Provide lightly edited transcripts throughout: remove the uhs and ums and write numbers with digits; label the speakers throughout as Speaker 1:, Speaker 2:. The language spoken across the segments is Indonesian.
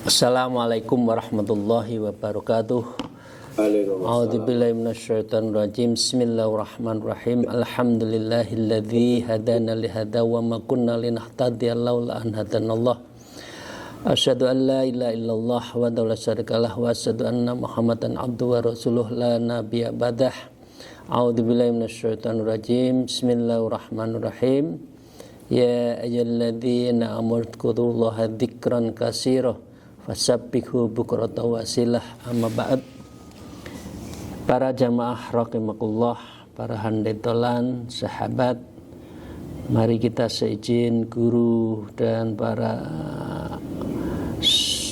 Speaker 1: Assalamualaikum warahmatullahi wabarakatuh. A'udzubillahi minasyaitonirrajim. Bismillahirrahmanirrahim. Alhamdulillahilladzi hadana lihada wa ma kunna linahtadiya laula an hadanallah. Asyhadu an la ilaha illallah wa la syarikalah wa asyhadu anna Muhammadan abduhu wa rasuluh la nabiyya ba'dah. A'udzubillahi minasyaitonirrajim. Bismillahirrahmanirrahim. Ya ayyuhalladzina amanu dzkurullaha dzikran katsira fasabbihu bukrata wasilah, amma ba'd. Para jamaah rahimakumullah, para handetolan, sahabat, mari kita seizin guru dan para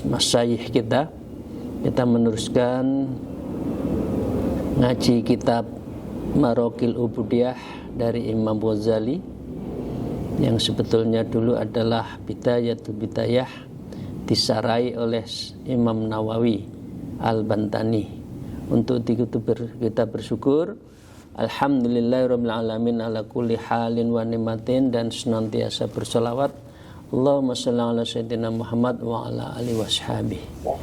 Speaker 1: masyayikh kita meneruskan ngaji kitab Maraqil Ubudiyah dari Imam Ghazali yang sebetulnya dulu adalah Bidayatul Bidayah, disarai oleh Imam Nawawi Al-Bantani. Untuk itu kita bersyukur, alhamdulillahirabbil alamin ala kulli halin wa ni'matin, dan senantiasa berselawat Allahumma shalli ala sayyidina Muhammad wa ala alihi washabihi.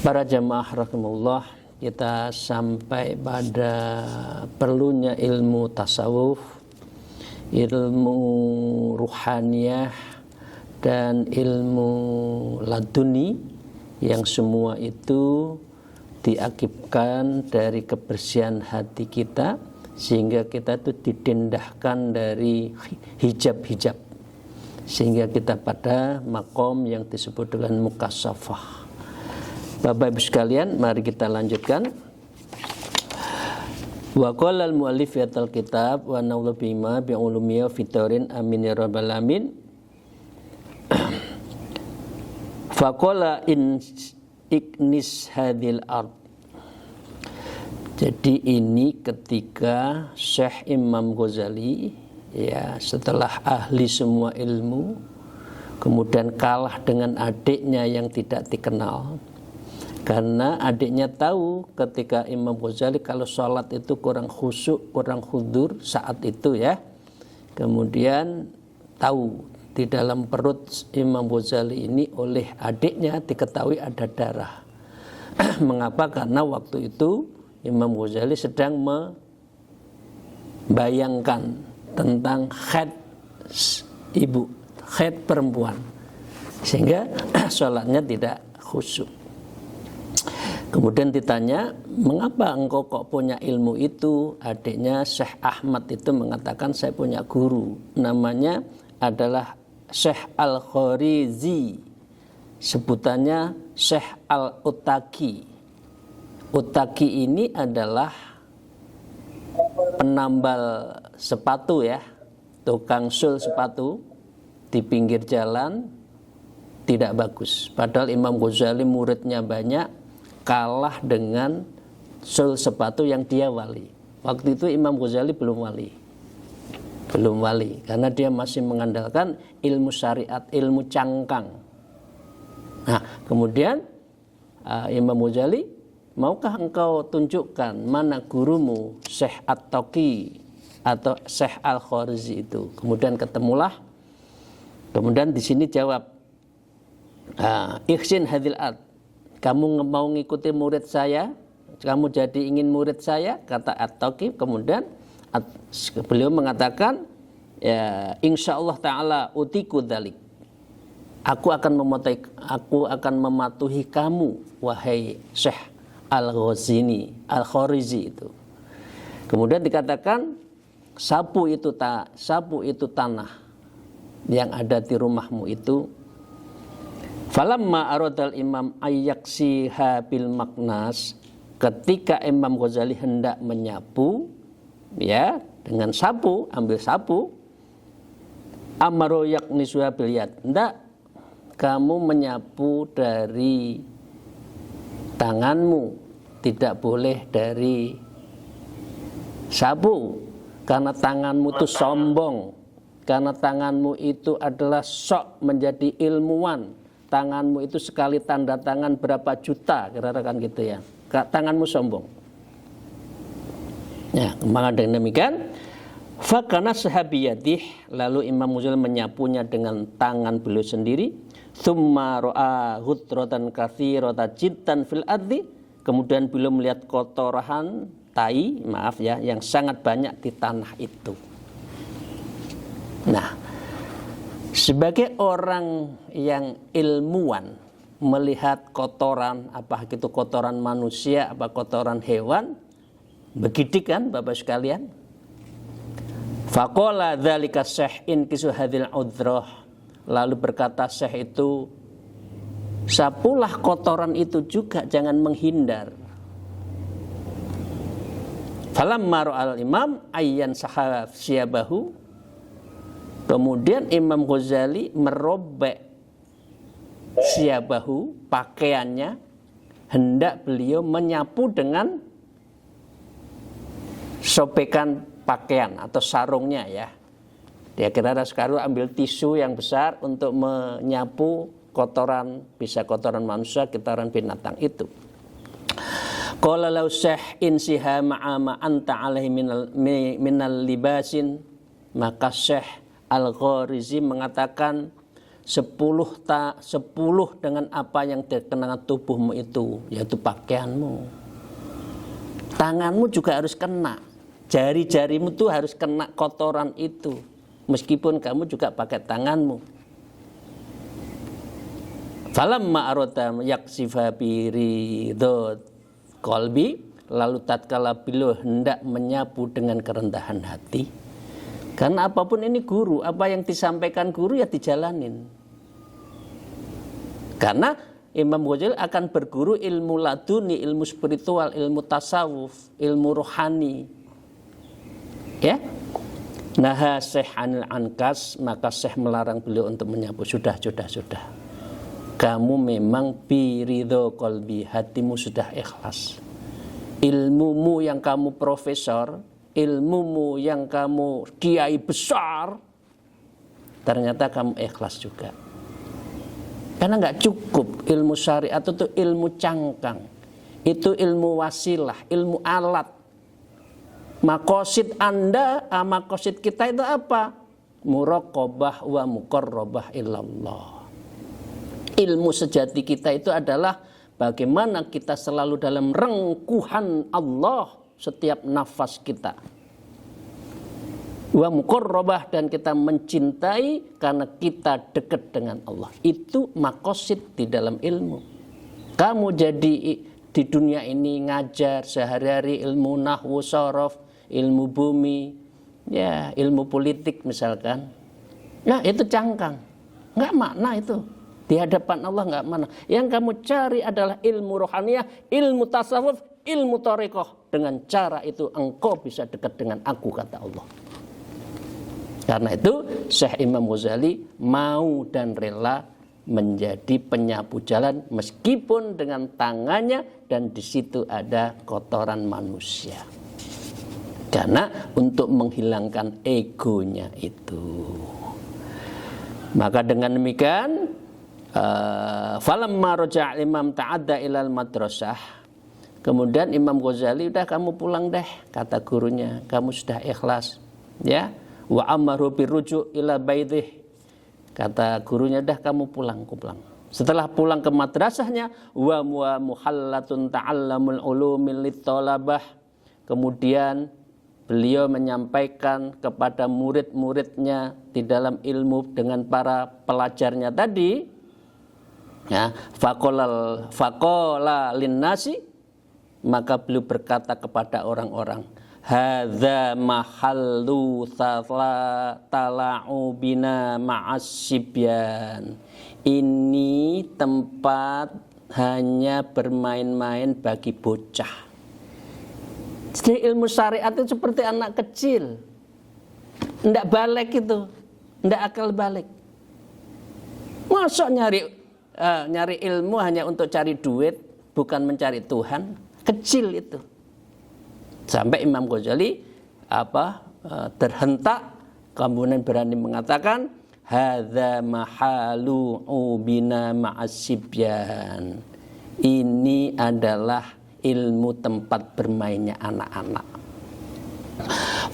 Speaker 1: Para jamaah rahimakumullah, kita sampai pada perlunya ilmu tasawuf, ilmu ruhaniyah, dan ilmu laduni, yang semua itu diakibkan dari kebersihan hati kita, sehingga kita itu didendahkan dari hijab-hijab, sehingga kita pada makom yang disebut dengan mukasyafah. Bapak Ibu sekalian, mari kita lanjutkan. Wa qala al-muallif yatal kitab wa nawla bima bi ulumiyya fitorin amin ya rabbal alamin. Faqala in iknis hadhil ard. Jadi ini ketika Syekh Imam Ghazali, ya, setelah ahli semua ilmu, kemudian kalah dengan adiknya yang tidak dikenal. Karena adiknya tahu ketika Imam Ghazali kalau sholat itu kurang khusyuk, kurang khudur saat itu, ya. Kemudian tahu di dalam perut Imam Ghazali ini oleh adiknya diketahui ada darah. Mengapa? Karena waktu itu Imam Ghazali sedang membayangkan tentang haid ibu, haid perempuan, sehingga sholatnya tidak khusyuk. Kemudian ditanya, mengapa engkau kok punya ilmu itu? Adiknya Syekh Ahmad itu mengatakan, saya punya guru, namanya adalah Syekh Al-Khorizi, sebutannya Syekh Al-Utaki. Utaki ini adalah penambal sepatu, ya, tukang sul sepatu di pinggir jalan, tidak bagus. Padahal Imam Ghazali muridnya banyak, kalah dengan sul sepatu yang dia wali. Waktu itu Imam Ghazali belum wali, karena dia masih mengandalkan ilmu syariat, ilmu cangkang. Nah, kemudian Imam Ghazali, maukah engkau tunjukkan mana gurumu Syekh At-Taqi atau Syekh Al-Khorizi itu? Kemudian ketemulah. Kemudian di sini jawab, ihsin hadil ard, kamu mau ngikuti murid saya, kamu jadi ingin murid saya, kata At-Taqi. Kemudian beliau mengatakan, ya, insyaallah taala utiku dzalik, aku akan mematuhi kamu wahai Syekh Al-Khorizi itu. Kemudian dikatakan, sapu itu tanah yang ada di rumahmu itu. Falamma aradal imam ayyaksiha bil maknas, ketika Imam Ghazali hendak menyapu, ya, dengan sapu, ambil sapu, amaro yaknisuha bil yad, hendak kamu menyapu dari tanganmu, tidak boleh dari Sapu, karena tanganmu itu sombong, karena tanganmu itu adalah sok menjadi ilmuwan, tanganmu itu sekali tanda tangan berapa juta, kira-kira gitu ya. Tanganmu sombong. Ya, maka dengan demikian, fakana sahabiyadih, lalu Imam Ghazali menyapunya dengan tangan beliau sendiri. Tsumma ra'a hudratan katsiratan jiddan fil ardi, kemudian beliau melihat kotoran tai, maaf ya, yang sangat banyak di tanah itu. Nah, sebagai orang yang ilmuwan melihat kotoran, apa itu kotoran manusia, apa kotoran hewan, begidik kan Bapak sekalian? Faqala dzalika syekh in kisu hadhil udrah, lalu berkata syekh itu, sapulah kotoran itu juga, jangan menghindar. Falamma ra'al imam ayyan sahab siyabahu, kemudian Imam Ghazali merobek siyabahu, pakaiannya, hendak beliau menyapu dengan sobekan pakaian atau sarungnya ya. Dia kira sekarang ambil tisu yang besar untuk menyapu kotoran, bisa kotoran manusia, kotoran binatang itu. Qala law syekh insiha ma'ama anta alaihi minal libasin, maka Syekh Al-Gharizi mengatakan 10 dengan apa yang terkena tubuhmu itu, yaitu pakaianmu. Tanganmu juga harus kena, jari-jarimu tuh harus kena kotoran itu, meskipun kamu juga pakai tanganmu. Falamma arada yaksifa bi ridho qalbi, lalu tatkala beliau hendak menyapu dengan kerendahan hati, karena apapun ini guru, apa yang disampaikan guru ya dijalanin. Karena Imam Ghazali akan berguru ilmu laduni, ilmu spiritual, ilmu tasawuf, ilmu rohani. Ya. Naha Syekh anil ankas, maka Syekh melarang beliau untuk menyapu. Sudah. Kamu memang biridho qalbi, hatimu sudah ikhlas. Ilmumu yang kamu profesor, ilmumu yang kamu kiai besar, ternyata kamu ikhlas juga. Karena nggak cukup ilmu syariat itu ilmu cangkang, itu ilmu wasilah, ilmu alat. Makosid Anda, makosid kita itu apa? Muraqabah wa muqarrabah ilallah. Ilmu sejati kita itu adalah bagaimana kita selalu dalam rengkuhan Allah setiap nafas kita. Wa muqarrabah, dan kita mencintai karena kita dekat dengan Allah. Itu makosid di dalam ilmu. Kamu jadi di dunia ini ngajar sehari-hari ilmu nahwu sorof, ilmu bumi, ya ilmu politik misalkan. Nah itu cangkang, nggak makna itu. Di hadapan Allah nggak makna. Yang kamu cari adalah ilmu rohaniyah, ilmu tasawuf, ilmu thariqah. Dengan cara itu engkau bisa dekat dengan aku, kata Allah. Karena itu Syekh Imam Ghazali mau dan rela menjadi penyapu jalan meskipun dengan tangannya dan di situ ada kotoran manusia. Karena untuk menghilangkan egonya itu. Maka dengan demikian falamma raja'a Imam ta'adda ilal madrasah, kemudian Imam Ghazali, udah kamu pulang deh, kata gurunya, kamu sudah ikhlas, ya. Wa amaru biruju' ila baitih, kata gurunya, dah kamu pulang. Setelah pulang ke madrasahnya, wa muhallatun ta'allamul ulumil littalabah, kemudian beliau menyampaikan kepada murid-muridnya di dalam ilmu dengan para pelajarnya tadi, ya, faqala linnasi, maka beliau berkata kepada orang-orang, hadza mahallu tala'u bina ma'assibyan, ini tempat hanya bermain-main bagi bocah. Jadi ilmu syariat itu seperti anak kecil, ndak balik itu, ndak akal balik. Masa nyari ilmu hanya untuk cari duit, bukan mencari Tuhan? Kecil itu. Sampai Imam Ghazali terhentak, kemudian berani mengatakan hadza mahalu ubina ma'asibyan. Ini adalah ilmu tempat bermainnya anak-anak.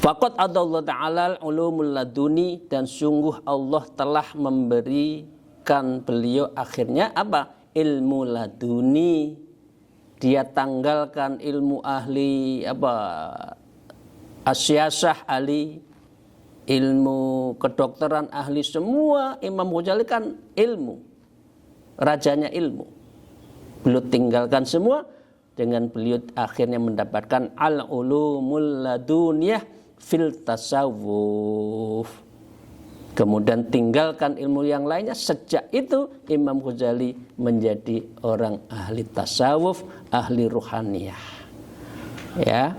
Speaker 1: Faqad adallahu ta'ala ulumul laduni, dan sungguh Allah telah memberikan beliau akhirnya ilmu laduni. Dia tanggalkan ilmu ahli asyasah ahli, ilmu kedokteran ahli, semua Imam Ghazali kan ilmu, rajanya ilmu. Beliau tinggalkan semua, dengan beliau akhirnya mendapatkan al-ulumul laduniyah fil tasawuf. Kemudian tinggalkan ilmu yang lainnya. Sejak itu Imam Ghazali menjadi orang ahli tasawuf, ahli ruhaniyah. Ya.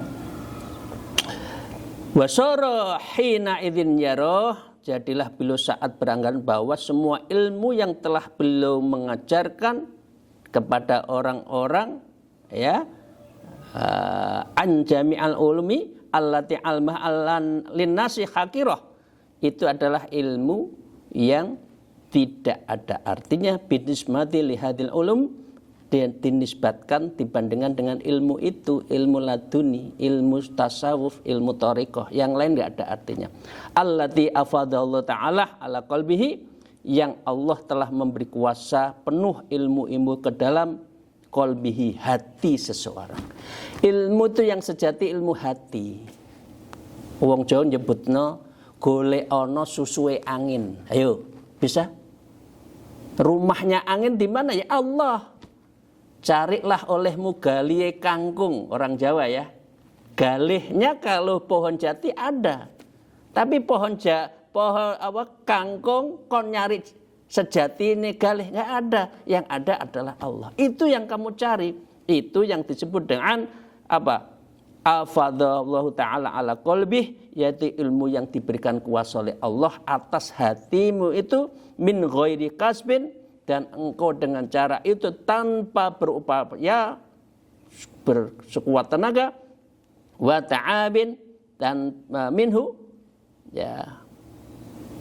Speaker 1: Wasara hina idzin yaroh, jadilah beliau saat beranggapan bahwa semua ilmu yang telah beliau mengajarkan kepada orang-orang, ya, an jami'al ulumi allati almah allan linnasi hakirah, itu adalah ilmu yang tidak ada artinya binismati lihadil ulum, dan dinisbatkan dibandingkan dengan ilmu itu, ilmu laduni, ilmu tasawuf, ilmu thariqah, yang lain enggak ada artinya. Allati afadallahu ta'ala ala qalbihi, yang Allah telah memberi kuasa penuh ilmu-ilmu ke dalam qalbihi, hati seseorang. Ilmu itu yang sejati ilmu hati. Wong Jawa nyebutno golek ana susue angin. Ayo, bisa? Rumahnya angin di mana ya? Allah. Carilah olehmu galie kangkung, orang Jawa ya. Galihnya kalau pohon jati ada. Tapi pohon kangkung kon nyari sejati ini galih nggak ada. Yang ada adalah Allah. Itu yang kamu cari. Itu yang disebut dengan afadallahu ta'ala ala qalbih, yaitu ilmu yang diberikan kuasa oleh Allah atas hatimu itu min ghairi kasbin, dan engkau dengan cara itu tanpa berupaya bersekuat tenaga, wa ta'abin, dan minhu, ya,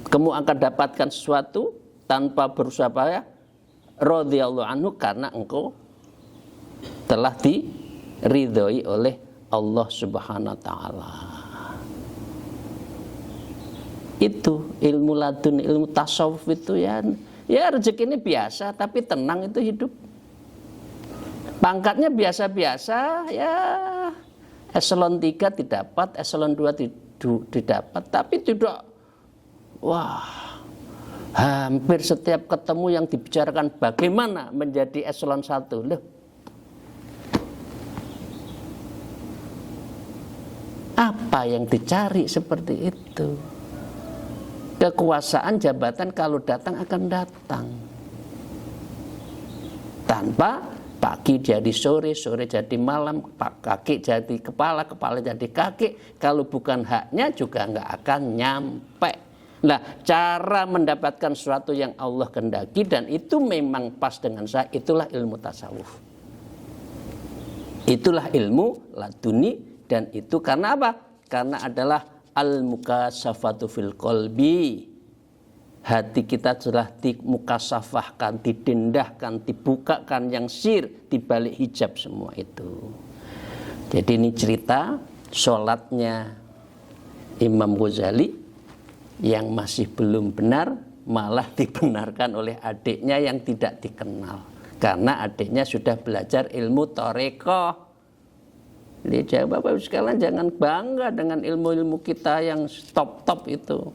Speaker 1: kamu akan dapatkan sesuatu tanpa berusaha payah, radhiyallahu anhu, karena engkau telah diridhoi oleh Allah Subhanahu wa ta'ala. Itu ilmu ladun, ilmu tasawuf itu ya rezeki ini biasa, tapi tenang itu hidup. Pangkatnya biasa-biasa, ya eselon 3 didapat, eselon 2 didapat, tapi tidak, hampir setiap ketemu yang dibicarakan bagaimana menjadi eselon 1. Loh, apa yang dicari seperti itu? Kekuasaan, jabatan kalau datang akan datang. Tanpa pagi jadi sore, sore jadi malam, kaki jadi kepala, kepala jadi kaki. Kalau bukan haknya juga nggak akan nyampe. Nah, cara mendapatkan sesuatu yang Allah kehendaki dan itu memang pas dengan saya, itulah ilmu tasawuf. Itulah ilmu laduni, dan itu karena apa? Karena adalah al-mukasafatu fil qalbi. Hati kita telah dimukasafahkan, didendahkan, dibukakan yang sir di balik hijab semua itu. Jadi ini cerita sholatnya Imam Ghazali yang masih belum benar, malah dibenarkan oleh adiknya yang tidak dikenal. Karena adiknya sudah belajar ilmu thariqah. Jadi Bapak sekalian jangan bangga dengan ilmu-ilmu kita yang top-top itu.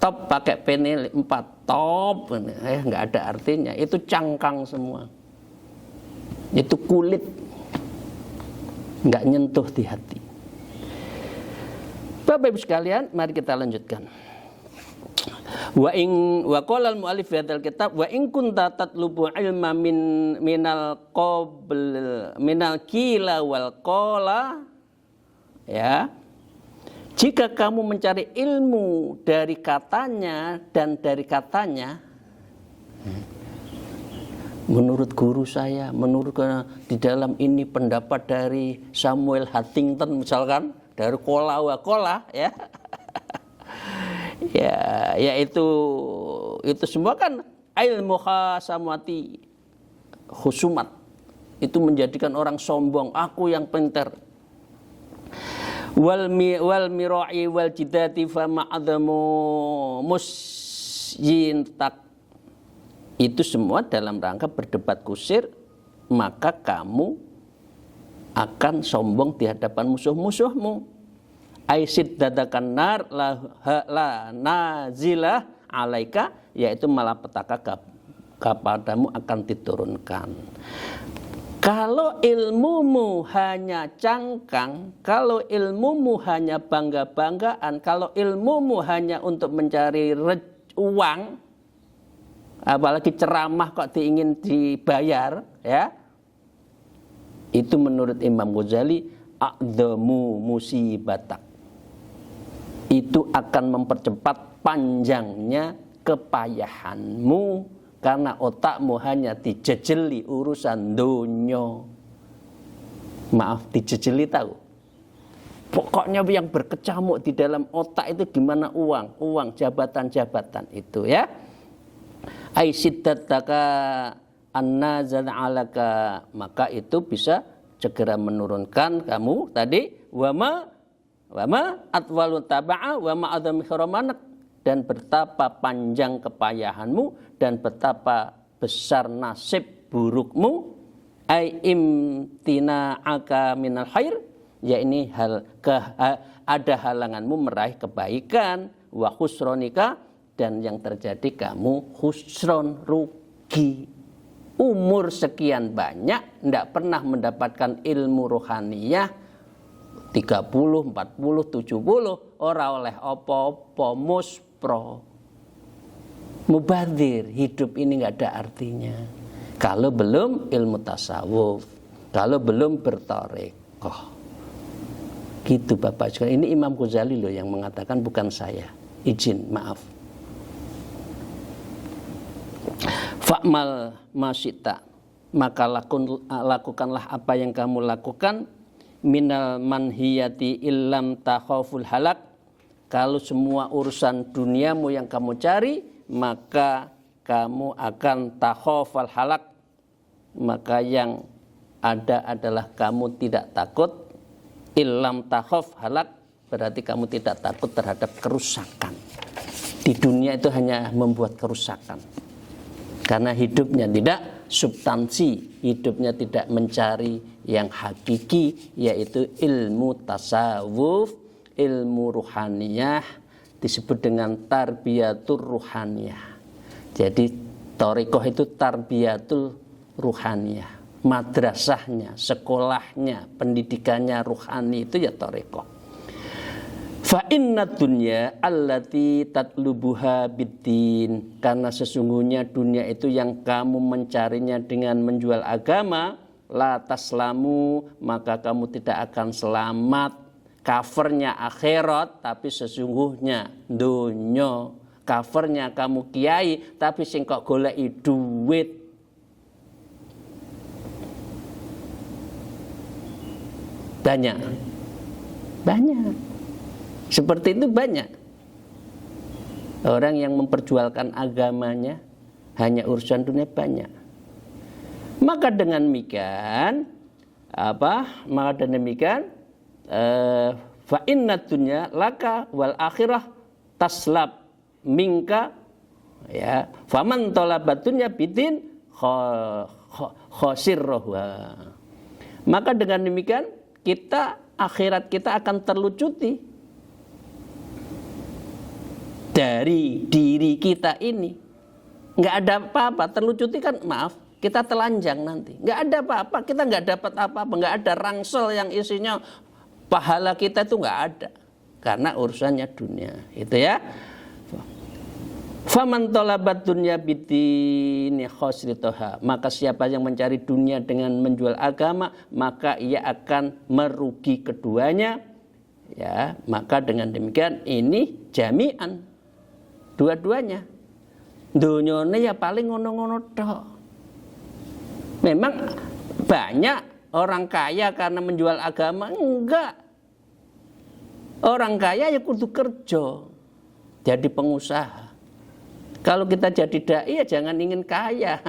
Speaker 1: Top pakai penil 4 top, nggak ada artinya. Itu cangkang semua. Itu kulit, nggak nyentuh di hati. Bapak Ibu sekalian, mari kita lanjutkan. Wa qala al-mu'allif fi hadzal kitab wa in kunta tatlubu ilma minal qila wal qala, ya, jika kamu mencari ilmu dari katanya dan dari katanya, menurut guru saya, menurut di dalam ini pendapat dari Samuel Huntington misalkan, dari kola wa kola ya. Ya, yaitu itu semua kan ilmu khasamati khusumat. Itu menjadikan orang sombong, aku yang pintar. Wal mira'i wal jidati fa ma'adhamu musyintak. Itu semua dalam rangka berdebat kusir, maka kamu akan sombong di hadapan musuh-musuhmu. Aisyid dadakan nar la nazilah alaika, yaitu malapetaka kepadamu akan diturunkan. Kalau ilmumu hanya cangkang, kalau ilmumu hanya bangga-banggaan, kalau ilmumu hanya untuk mencari uang, apalagi ceramah kok ingin dibayar, ya, itu menurut Imam Ghazali a'dhamu musibatak. Itu akan mempercepat panjangnya kepayahanmu, karena otakmu hanya dijejeli urusan dunia. Maaf, dijejeli tahu. Pokoknya yang berkecamuk di dalam otak itu gimana uang, jabatan-jabatan itu ya. Aisyiddataka annazan alaka, maka itu bisa segera menurunkan kamu tadi wama atwalu taba'a wama adami khuramanak, dan betapa panjang kepayahanmu dan betapa besar nasib burukmu. Ai imtina'aka minal khair, ya ini ada halanganmu meraih kebaikan, wa khusronika, dan yang terjadi kamu khusron, rugi. Umur sekian banyak tidak pernah mendapatkan ilmu rohaniyah, 30, 40, 70, ora oleh apa-apa, muspro, mubadir. Hidup ini nggak ada artinya kalau belum ilmu tasawuf, kalau belum bertarekoh. Gitu Bapak sekalian. Ini Imam Ghazali loh yang mengatakan, bukan saya. Izin, maaf. Fa'mal masyita, maka lakukanlah apa yang kamu lakukan. Minal manhiyati illam takhaful halak, kalau semua urusan duniamu yang kamu cari, maka kamu akan takhaful halak, maka yang ada adalah kamu tidak takut. Illam takhaf halak, berarti kamu tidak takut terhadap kerusakan. Di dunia itu hanya membuat kerusakan, karena hidupnya tidak substansi, hidupnya tidak mencari yang hakiki, yaitu ilmu tasawuf, ilmu ruhaniyah, disebut dengan tarbiyatul ruhaniyah. Jadi thariqah itu tarbiyatul ruhaniyah, madrasahnya, sekolahnya, pendidikannya ruhani, itu ya thariqah. Fa inna dunya allati tatlubuha biddin, karena sesungguhnya dunia itu yang kamu mencarinya dengan menjual agama, la taslamu, maka kamu tidak akan selamat. Covernya akhirat, tapi sesungguhnya dunya. Covernya kamu kiai, tapi sing kok goleki duit. Banyak. Seperti itu banyak orang yang memperjualkan agamanya hanya urusan dunia, banyak. Maka dengan demikian fa inna dunya laka wal akhirah taslab minka, ya, faman talabat dunya bidin khosirrohu. Maka dengan demikian akhirat kita akan terlucuti dari diri kita ini. Nggak ada apa-apa, terlucuti kan, maaf, kita telanjang nanti. Nggak ada apa-apa, kita nggak dapat apa-apa, nggak ada rangsel yang isinya pahala kita, itu nggak ada, karena urusannya dunia, itu ya. Faman talabat dunya bidini khosritoha, maka siapa yang mencari dunia dengan menjual agama, maka ia akan merugi keduanya, ya. Maka dengan demikian ini jami'an, dua-duanya. Dunyane ya paling ngono-ngono tok. Memang banyak orang kaya karena menjual agama, enggak. Orang kaya ya kudu kerja, jadi pengusaha. Kalau kita jadi dai ya jangan ingin kaya.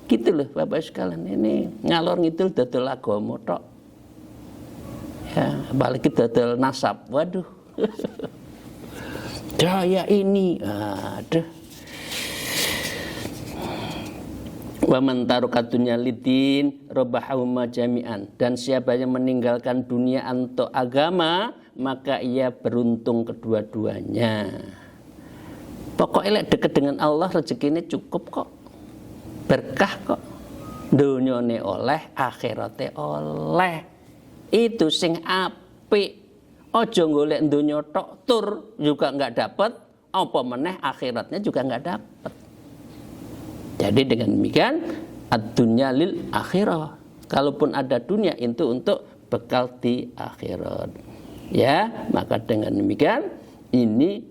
Speaker 1: Gitu loh Bapak sekalian, ini ngalor ngidul dodol agama tok. Ya, apalagi dodol nasab. Waduh. Daya ini, aduh. Wa man taraka dunya lidin rabahuma jami'an, dan siapa yang meninggalkan dunia untuk agama maka ia beruntung kedua-duanya. Pokoknya lek deket dengan Allah rezekinya cukup kok, berkah kok, dunyane oleh akhirate oleh, itu sing apik. Ojo golek donya tok tur juga enggak dapat, apa meneh akhiratnya juga enggak dapat. Jadi dengan demikian ad-dunya lil akhirah. Kalaupun ada dunia itu untuk bekal di akhirat. Ya, maka dengan demikian ini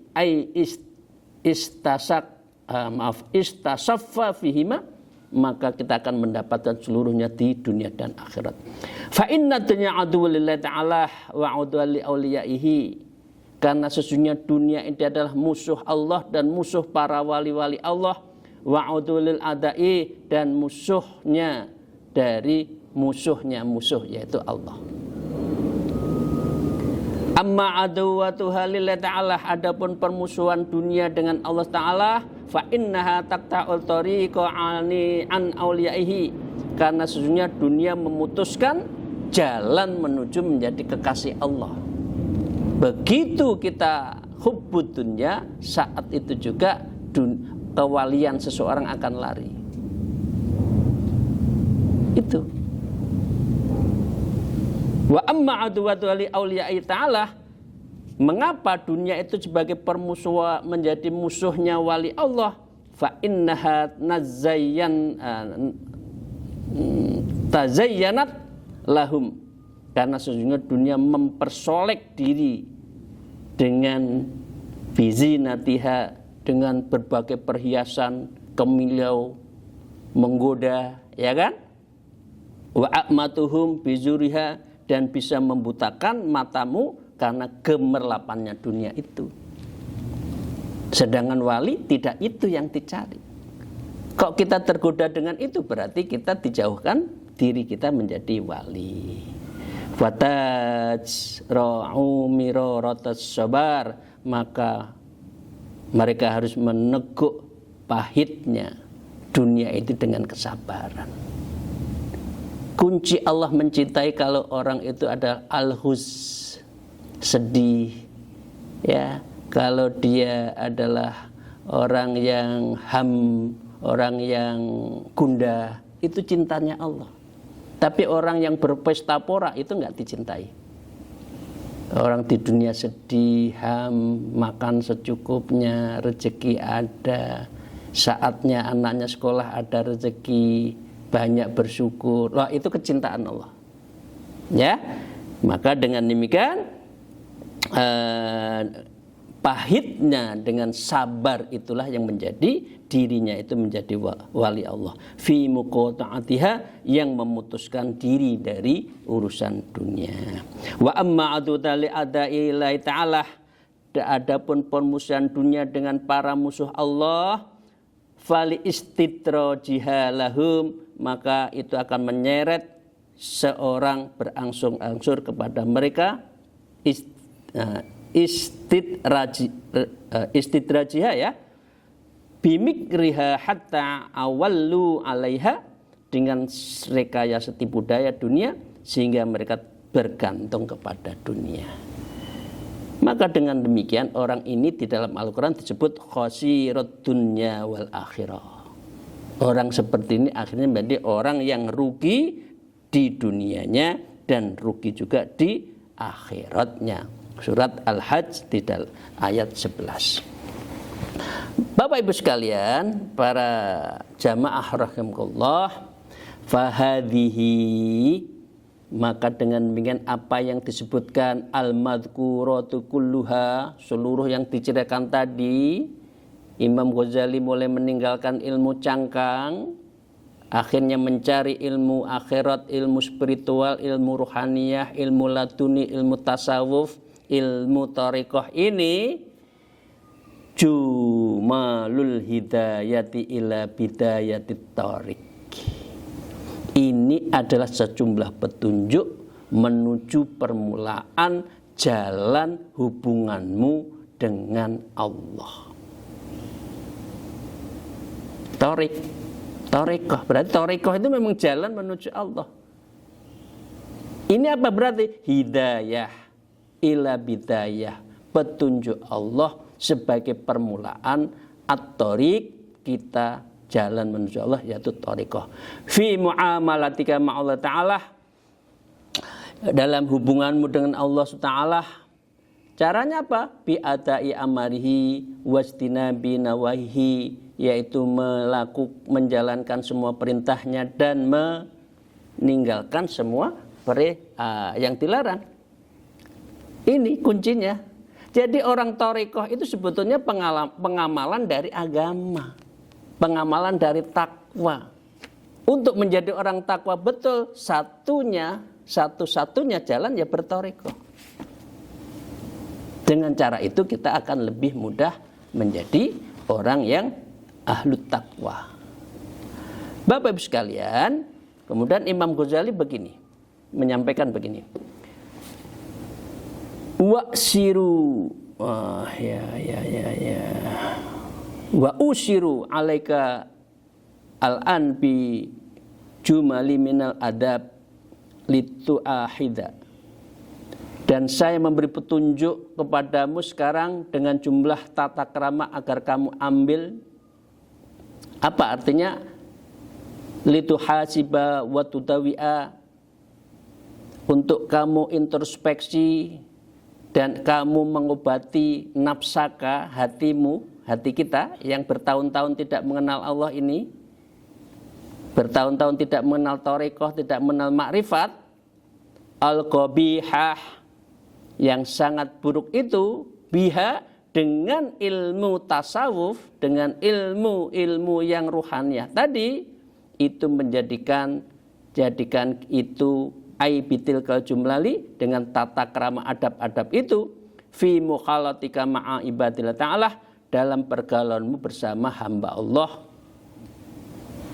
Speaker 1: istasaffa fihima, maka kita akan mendapatkan seluruhnya di dunia dan akhirat. Fa inna dunya aduwwul lillahi ta'ala wa aduwwul li auliyaihi. Karena sesungguhnya dunia ini adalah musuh Allah dan musuh para wali-wali Allah. Wa'udulil adai, dan musuhnya dari musuhnya musuh, yaitu Allah. Amma aduwatuha lillahi ta'ala, adapun permusuhan dunia dengan Allah Ta'ala, fa innaha taqta'ul tariqa an auliyaihi, karena sesungguhnya dunia memutuskan jalan menuju menjadi kekasih Allah. Begitu kita hubbud dunya, saat itu juga kewalian seseorang akan lari. Itu. Wa amma aduwatu li auliyai ta'ala, mengapa dunia itu sebagai permusuhan menjadi musuhnya wali Allah? Fa innaha tazayyanat lahum, karena sesungguhnya dunia mempersolek diri dengan bizinatiha, dengan berbagai perhiasan, kemilau, menggoda, ya kan? Wa a'matuhum bizuriha, dan bisa membutakan matamu karena gemerlapannya dunia itu. Sedangkan wali tidak itu yang dicari. Kok kita tergoda dengan itu, berarti kita dijauhkan diri kita menjadi wali. Fataj ra'u miraratas sabar, maka mereka harus meneguk pahitnya dunia itu dengan kesabaran. Kunci Allah mencintai kalau orang itu ada al-huz, sedih, ya. Kalau dia adalah orang yang orang yang gundah, itu cintanya Allah. Tapi orang yang berpesta pora itu enggak dicintai. Orang di dunia sedih, makan secukupnya, rezeki ada, saatnya anaknya sekolah ada rezeki, banyak bersyukur. Wah, itu kecintaan Allah. Ya, maka dengan demikian pahitnya dengan sabar itulah yang menjadi dirinya itu menjadi wali Allah. Fi muqata'atiha, yang memutuskan diri dari urusan dunia. Wa amma adutali adai lillahi ta'ala, adapun permusuhan dunia dengan para musuh Allah, fali istidrajiha lahum, maka itu akan menyeret seorang berangsur-angsur kepada mereka. Istidrajiha, ya, bimikriha hatta awallu alaiha, dengan rekayasa tipu daya dunia sehingga mereka bergantung kepada dunia. Maka dengan demikian orang ini di dalam Al-Quran disebut khosirat dunya wal akhirah. Orang seperti ini akhirnya menjadi orang yang rugi di dunianya dan rugi juga di akhiratnya. Surat Al-Hajj di ayat 11. Bapak Ibu sekalian, para jamaah rahimakumullah, fahadhihi, maka dengan demikian apa yang disebutkan al-madhkuratu kulluha, seluruh yang diceritakan tadi, Imam Ghazali mulai meninggalkan ilmu cangkang, akhirnya mencari ilmu akhirat, ilmu spiritual, ilmu ruhaniyah, ilmu laduni, ilmu tasawuf, ilmu thariqah ini jumalul hidayati ila bidayatit thariq. Ini adalah sejumlah petunjuk menuju permulaan jalan hubunganmu dengan Allah. Thariqah berarti thariqah itu memang jalan menuju Allah. Ini apa berarti? Hidayah ila bidayah, petunjuk Allah sebagai permulaan at-thariq, kita jalan menuju Allah, yaitu thariqah. Fi muamalatika ma'allah ta'ala, dalam hubunganmu dengan Allah Ta'ala. Caranya apa? Bi adai amarihi wastinabi nawahihi, yaitu menjalankan semua perintahnya dan meninggalkan semua yang dilarang. Ini kuncinya. Jadi orang thariqah itu sebetulnya pengamalan dari agama, pengamalan dari takwa. Untuk menjadi orang takwa betul, satu-satunya jalan ya berthariqah. Dengan cara itu kita akan lebih mudah menjadi orang yang ahlu takwa. Bapak Ibu sekalian, kemudian Imam Ghazali menyampaikan begini. Wa'siru wa usiru alaika al-an bi jumali minal adab litu'ahida. Dan saya memberi petunjuk kepadamu sekarang dengan jumlah tata krama agar kamu ambil. Apa artinya? Lituhasiba wa tudawi'a, untuk kamu introspeksi dan kamu mengobati nafsaka, hatimu, hati kita yang bertahun-tahun tidak mengenal Allah ini, bertahun-tahun tidak mengenal thariqah, tidak mengenal makrifat, al-qabihah, yang sangat buruk itu, biha, dengan ilmu tasawuf, dengan ilmu yang ruhaniyah tadi, itu jadikan itu aibitil kal jumlali, dengan tata krama adab-adab itu, fi mukhalatika ma'a ibadillah ta'ala, dalam pergaulanmu bersama hamba Allah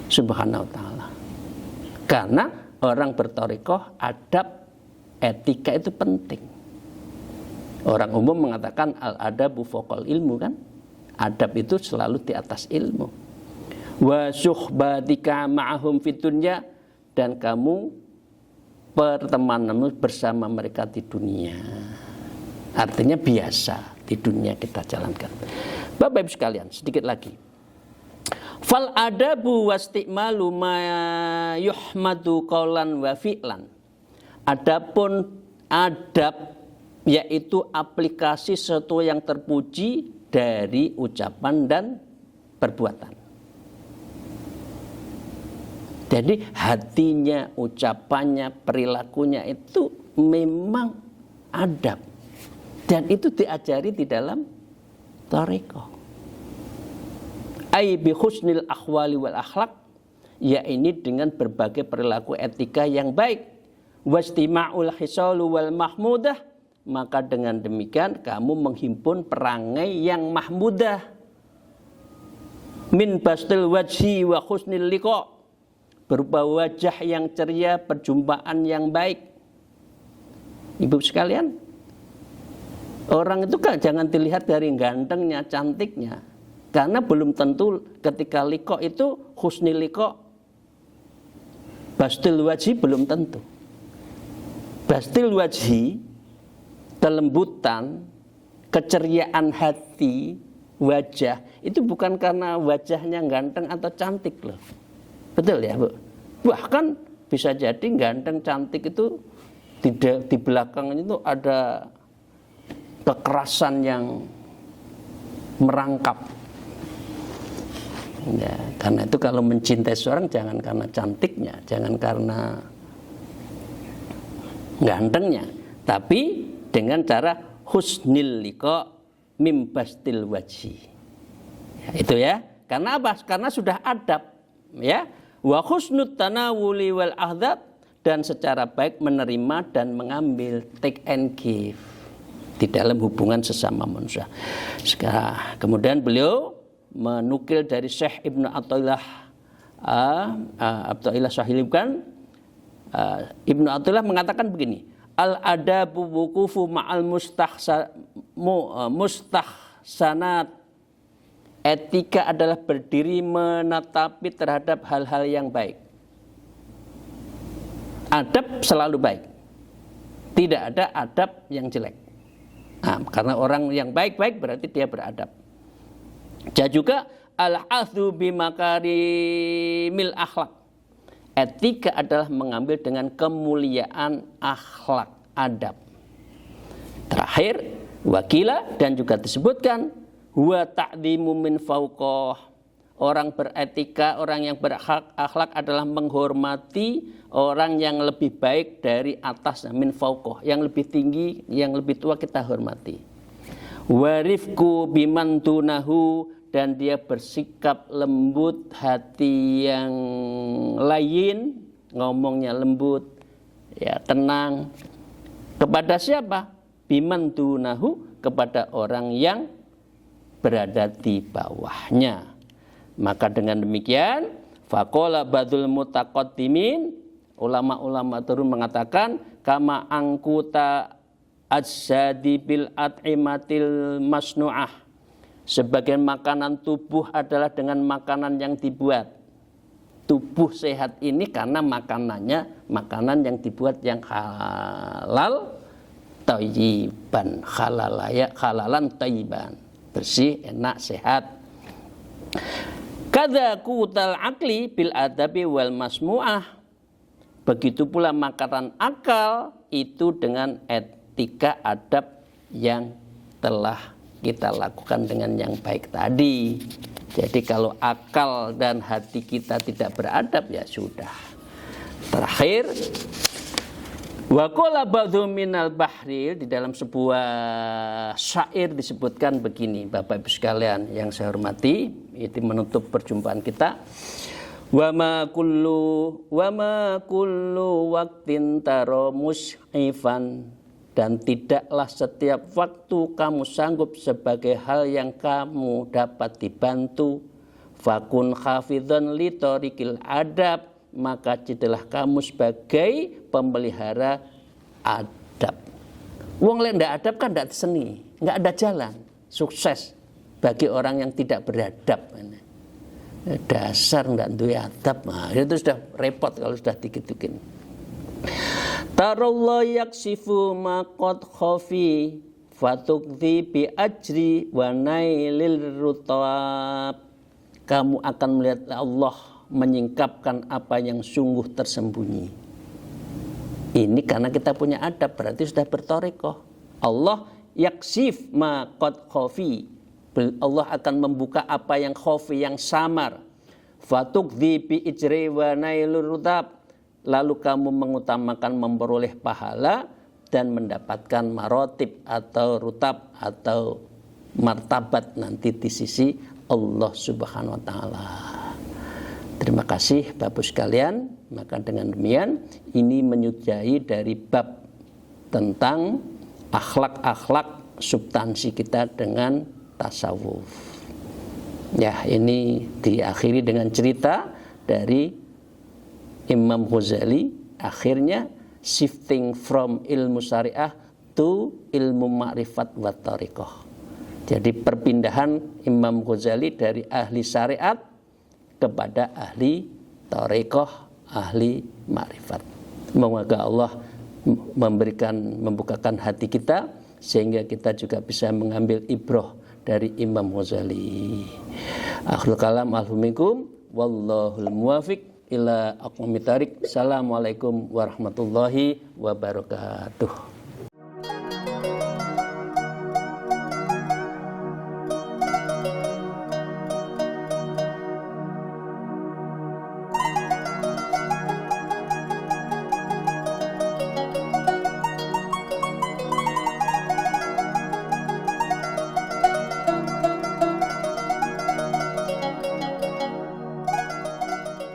Speaker 1: subhanahu wa ta'ala. Karena orang berthariqah, adab, etika itu penting. Orang umum mengatakan al-adabu fawqal ilmu, kan? Adab itu selalu di atas ilmu. Wa suhbatika ma'ahum fid dunya, dan kamu pertemananmu bersama mereka di dunia. Artinya biasa di dunia kita jalankan. Bapak Ibu sekalian, sedikit lagi. Fal adabu wasti'malu ma yuhmadu qaulan wa fi'lan. Adapun adab, yaitu aplikasi sesuatu yang terpuji dari ucapan dan perbuatan. Jadi hatinya, ucapannya, perilakunya itu memang adab. Dan itu diajari di dalam thariqah. Ai bi husnil akhwali wal akhlaq, yaitu dengan berbagai perilaku etika yang baik. Wastima'ul hisalu wal mahmudah, maka dengan demikian kamu menghimpun perangai yang mahmudah. Min bastil wajhi wa husnil liqa, berupa wajah yang ceria, perjumpaan yang baik. Ibu sekalian, orang itu kan jangan dilihat dari gantengnya, cantiknya, karena belum tentu ketika liqa itu husnil liqa, bastil wajhi belum tentu. Bastil wajhi, kelembutan, keceriaan hati, wajah, itu bukan karena wajahnya ganteng atau cantik loh. Betul ya, Bu? Bahkan bisa jadi ganteng, cantik itu di belakangnya itu ada kekerasan yang merangkap. Ya, karena itu kalau mencintai seorang jangan karena cantiknya, jangan karena gantengnya, tapi dengan cara husnil liqa mim bastil wajhi. Ya, itu ya. Karena apa? Karena sudah adab, ya. Wa husnut tanawuli wal ahdab, dan secara baik menerima dan mengambil, take and give. di dalam hubungan sesama manusia. Sekarang, kemudian beliau menukil dari Syekh Ibnu Athaillah Sahilibkan, Ibnu Athaillah mengatakan begini, al-adabu wuqufu ma'al mustahsanat. Etika adalah berdiri menatapi terhadap hal-hal yang baik. Adab selalu baik. Tidak ada adab yang jelek. Nah, karena orang yang baik-baik berarti dia beradab. Dan juga al-'adhu bimakarimil akhlak. Etika adalah mengambil dengan kemuliaan akhlak, adab. Terakhir, wakila dan juga disebutkan wa ta'dhimu min fawqah. Orang beretika, orang yang berakhlak adalah menghormati orang yang lebih baik dari atasnya, min fawqah, yang lebih tinggi, yang lebih tua kita hormati. Warifku bimantunahu, dan dia bersikap lembut, hati yang lain, ngomongnya lembut, ya tenang. Kepada siapa? Bimantunahu, kepada orang yang berada di bawahnya. Maka dengan demikian, faqala ba'dul mutaqaddimin, ulama-ulama turun mengatakan, kama angkuta ajsadi bil at'imatil masnu'ah. Sebagian makanan tubuh adalah dengan makanan yang dibuat. Tubuh sehat ini karena makanannya makanan yang dibuat yang halal thayyiban, halalan thayyiban, bersih, enak, sehat. Kadza qutal akli bil adabi wal masmu'ah. Begitu pula makanan akal itu dengan etika adab yang telah kita lakukan dengan yang baik tadi. Jadi kalau akal dan hati kita tidak beradab, ya sudah. Terakhir, wa qala ba'dhu minal bahri, di dalam sebuah syair disebutkan begini, Bapak Ibu sekalian yang saya hormati, itu menutup perjumpaan kita. Wa ma kullu waqtin taro mus'ifan, dan tidaklah setiap waktu kamu sanggup sebagai hal yang kamu dapat dibantu. Fakun hafidhan li tariqil adab, maka jadilah kamu sebagai pemelihara adab. Wong lek ndak adab kan ndak seni, nggak ada jalan sukses bagi orang yang tidak beradab. Dasar ndak duwe adab, nah, itu sudah repot kalau sudah dikit-dikit. Tarallahu yaksifu ma qad khafi fatukdhi bi ajri wa nailil rutab. Kamu akan melihat Allah menyingkapkan apa yang sungguh tersembunyi. Ini karena kita punya adab, berarti sudah bertorikoh. Allah yaksif ma qad khafi. Allah akan membuka apa yang khafi, yang samar. Fatukdhi bi ajri wa nailil rutab. Lalu kamu mengutamakan memperoleh pahala dan mendapatkan marotib atau rutab atau martabat nanti di sisi Allah Subhanahu wa Ta'ala. Terima kasih Bapak sekalian. Maka dengan demikian ini menyudahi dari bab tentang akhlak-akhlak substansi kita dengan tasawuf. Ya, ini diakhiri dengan cerita dari Imam Ghazali, akhirnya shifting from ilmu syariah to ilmu ma'rifat wa tariqah. Jadi perpindahan Imam Ghazali dari ahli syariat kepada ahli tariqah, ahli ma'rifat. Semoga Allah membukakan hati kita sehingga kita juga bisa mengambil ibrah dari Imam Ghazali. Akhirul kalam, alhumikum, wallahul muwafiq ila aqwamit thariq. Assalamualaikum warahmatullahi wabarakatuh.